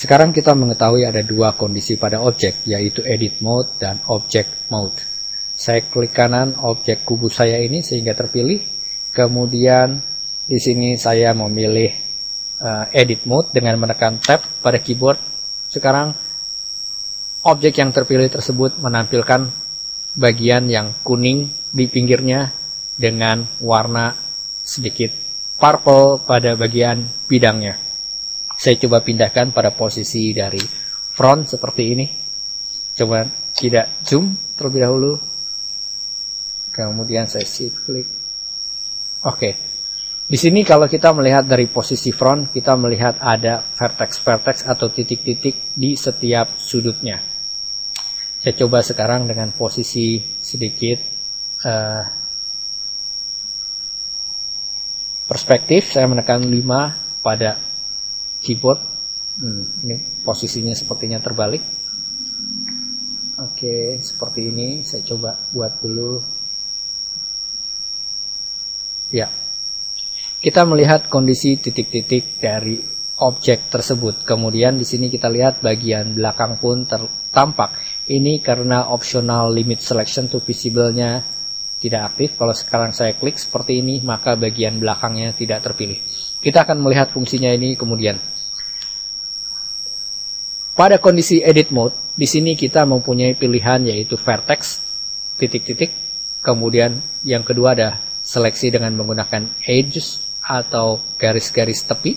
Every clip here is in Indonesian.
Sekarang kita mengetahui ada dua kondisi pada objek, yaitu edit mode dan object mode. Saya klik kanan objek kubus saya ini sehingga terpilih. Kemudian di sini saya memilih edit mode dengan menekan tab pada keyboard. Sekarang objek yang terpilih tersebut menampilkan bagian yang kuning di pinggirnya dengan warna sedikit purple pada bagian bidangnya. Saya coba pindahkan pada posisi dari front seperti ini. Coba tidak zoom terlebih dahulu. Kemudian saya shift klik. Oke. Di sini kalau kita melihat dari posisi front, kita melihat ada vertex-vertex atau titik-titik di setiap sudutnya. Saya coba sekarang dengan posisi sedikit perspektif. Saya menekan 5 pada keyboard. Ini posisinya sepertinya terbalik. Oke, seperti ini. Saya coba buat dulu. Ya, kita melihat kondisi titik-titik dari objek tersebut. Kemudian di sini kita lihat bagian belakang pun tampak. Ini karena optional limit selection to visible-nya tidak aktif. Kalau sekarang saya klik seperti ini, maka bagian belakangnya tidak terpilih. Kita akan melihat fungsinya ini kemudian. Pada kondisi edit mode, di sini kita mempunyai pilihan yaitu vertex, titik-titik. Kemudian yang kedua ada seleksi dengan menggunakan edges atau garis-garis tepi.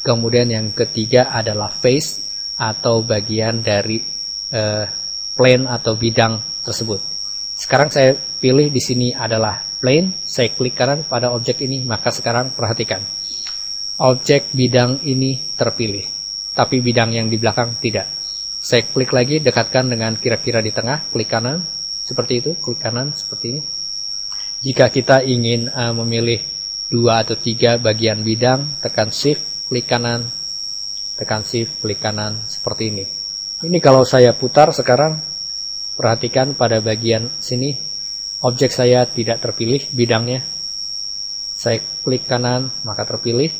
Kemudian yang ketiga adalah face atau bagian dari plane atau bidang tersebut. Sekarang saya pilih di sini adalah plane. Saya klik kanan pada objek ini, maka sekarang perhatikan. Objek bidang ini terpilih, tapi bidang yang di belakang tidak. Saya klik lagi, dekatkan dengan kira-kira di tengah, klik kanan, seperti itu, klik kanan, seperti ini. Jika kita ingin memilih 2 atau 3 bagian bidang, tekan shift, klik kanan, tekan shift, klik kanan, seperti ini. Ini kalau saya putar sekarang, perhatikan pada bagian sini, objek saya tidak terpilih bidangnya. Saya klik kanan, maka terpilih.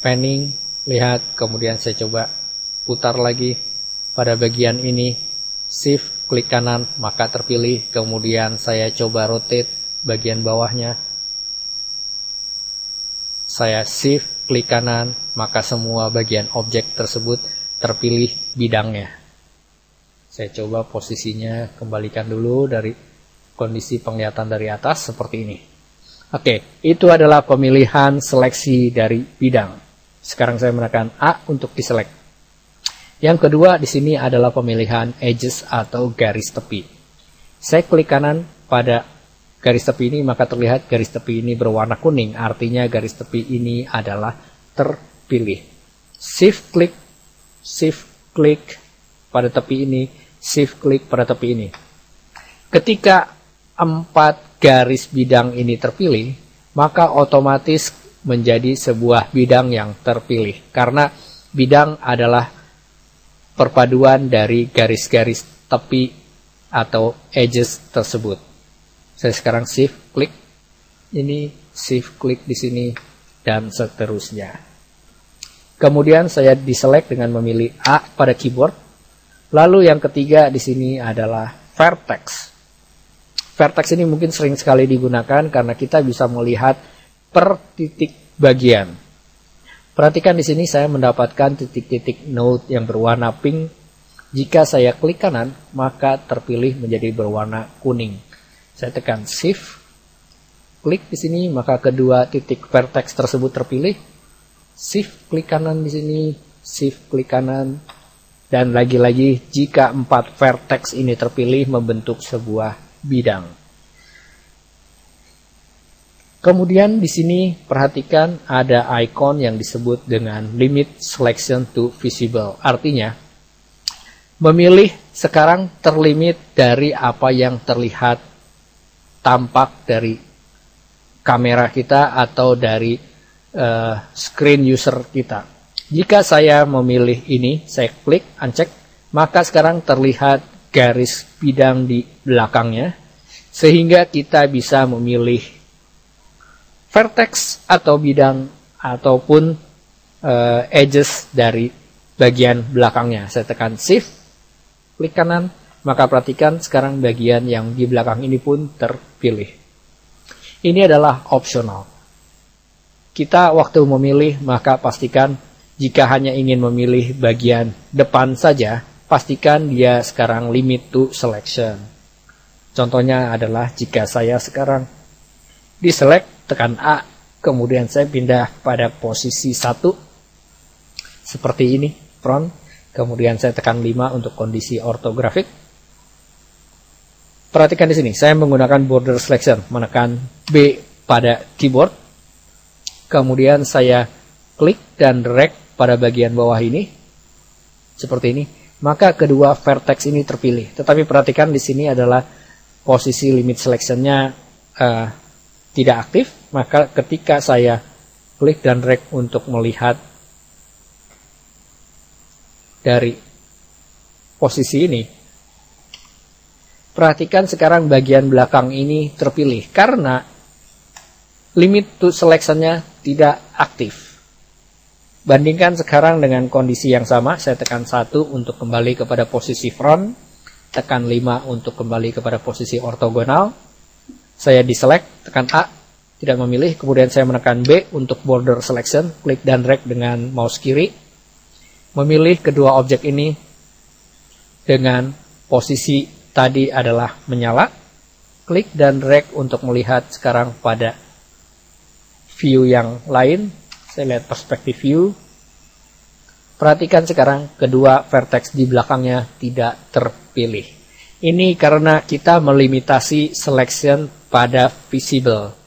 Panning, lihat, kemudian saya coba putar lagi pada bagian ini, shift, klik kanan, maka terpilih. Kemudian saya coba rotate bagian bawahnya. Saya shift, klik kanan, maka semua bagian objek tersebut terpilih bidangnya. Saya coba posisinya kembalikan dulu dari kondisi penglihatan dari atas seperti ini. Oke, itu adalah pemilihan seleksi dari bidang. Sekarang saya menekan A untuk diselect. Yang kedua di sini adalah pemilihan edges atau garis tepi. Saya klik kanan pada garis tepi ini, maka terlihat garis tepi ini berwarna kuning. Artinya garis tepi ini adalah terpilih. Shift klik pada tepi ini, shift klik pada tepi ini. Ketika 4 garis bidang ini terpilih, maka otomatis menjadi sebuah bidang yang terpilih. Karena bidang adalah perpaduan dari garis-garis tepi atau edges tersebut. Saya sekarang shift klik ini, shift klik di sini, dan seterusnya. Kemudian saya diselect dengan memilih A pada keyboard. Lalu yang ketiga di sini adalah vertex. Vertex ini mungkin sering sekali digunakan karena kita bisa melihat per titik bagian. Perhatikan di sini saya mendapatkan titik-titik node yang berwarna pink. Jika saya klik kanan, maka terpilih menjadi berwarna kuning. Saya tekan shift, klik di sini, maka kedua titik vertex tersebut terpilih. Shift klik kanan di sini, shift klik kanan, dan lagi-lagi jika 4 vertex ini terpilih membentuk sebuah bidang. Kemudian di sini perhatikan ada icon yang disebut dengan limit selection to visible. Artinya memilih sekarang terlimit dari apa yang terlihat tampak dari kamera kita atau dari screen user kita. Jika saya memilih ini, saya klik uncheck, maka sekarang terlihat garis bidang di belakangnya, sehingga kita bisa memilih vertex atau bidang ataupun edges dari bagian belakangnya. Saya tekan Shift, klik kanan, maka perhatikan sekarang bagian yang di belakang ini pun terpilih. Ini adalah opsional. Kita waktu memilih, maka pastikan jika hanya ingin memilih bagian depan saja, pastikan dia sekarang limit to selection. Contohnya adalah jika saya sekarang di-select, tekan A, kemudian saya pindah pada posisi 1, seperti ini, front, kemudian saya tekan 5 untuk kondisi ortografik. Perhatikan di sini, saya menggunakan border selection, menekan B pada keyboard, kemudian saya klik dan drag pada bagian bawah ini, seperti ini, maka kedua vertex ini terpilih. Tetapi perhatikan di sini adalah posisi limit selection-nya tidak aktif, maka ketika saya klik dan drag untuk melihat dari posisi ini, perhatikan sekarang bagian belakang ini terpilih karena limit to selection-nya tidak aktif. Bandingkan sekarang dengan kondisi yang sama, saya tekan 1 untuk kembali kepada posisi front, tekan 5 untuk kembali kepada posisi ortogonal. Saya di-select, tekan A, tidak memilih, kemudian saya menekan B untuk border selection, klik dan drag dengan mouse kiri, memilih kedua objek ini dengan posisi tadi adalah menyala, klik dan drag untuk melihat sekarang pada view yang lain, saya lihat perspektif view, perhatikan sekarang kedua vertex di belakangnya tidak terpilih. Ini karena kita melimitasi selection pada visible.